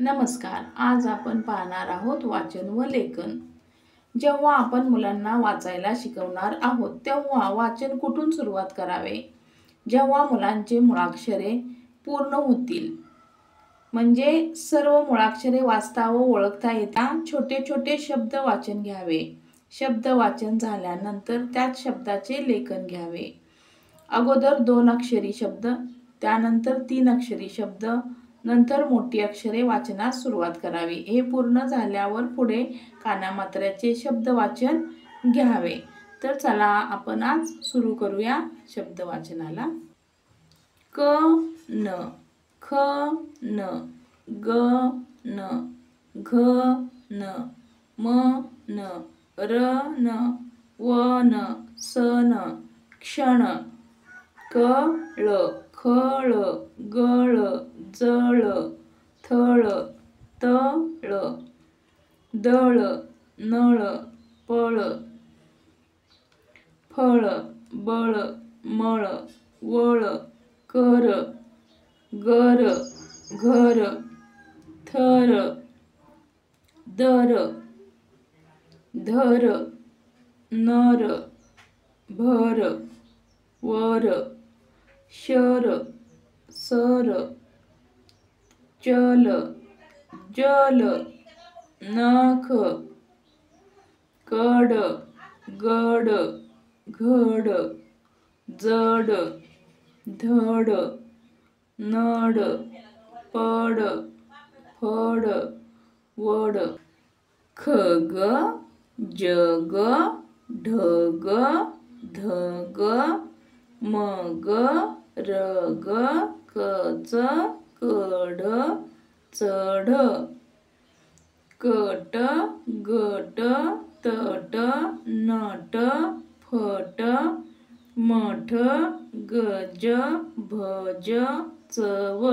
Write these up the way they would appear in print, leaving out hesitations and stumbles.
नमस्कार. आज आपण पाहणार आहोत वाचन व लेखन. जेव्हा आपण मुलांना वाचायला शिकवणार आहोत तेव्हा वाचन कुठून सुरुवात करावे? जेव्हा मुलांचे मुळाक्षरे पूर्ण होतील, म्हणजे सर्व मुळाक्षरे वाचता व ओळखता येता छोटे छोटे शब्द वाचन घ्यावे. शब्द वाचन झाल्यानंतर त्याच शब्दाचे लेखन घ्यावे. अगोदर 2 अक्षरी शब्द, त्यानंतर 3 अक्षरी शब्द, नंतर मोठी अक्षरे वाचनास सुरुवात करावी. हे पूर्ण झाल्यावर पुढे कानामात्र्याचे शब्द वाचन घ्यावे. तर चला आपण आज सुरू करूया शब्द वाचनाला. क न, ख न, ग न, घ न, म न, र न, व न, स न, क्षण, कळ, खळ, गळ, जळ, थळ, तळ, दळ, नळ, पळ, फळ, बळ, मळ, वळ, कर, गर, घर, थर, दर, धर, नर, भर, वर, शर, सर, चल, जल, नख, कड, गड, घड, जड, धड, नड, पड, फड, वड, खग, जग, ढग, धग, मग, रग, कच, कढ, चढ, कट, गट, तट, नट, फट, मठ, गज, भज, चव,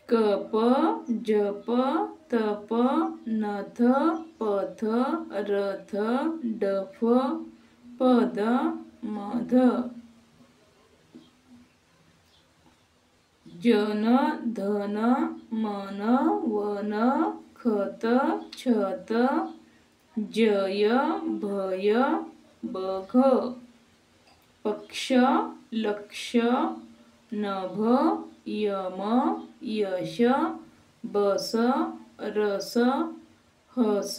कप, जप, तप, नथ, पथ, रथ, डफ, पद, मध, जन, धन, मन, वन, खत, छत, जय, भय, बघ, पक्ष, लक्ष, नभ, यम, यश, बस, रस, हस,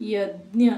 यज्ञ,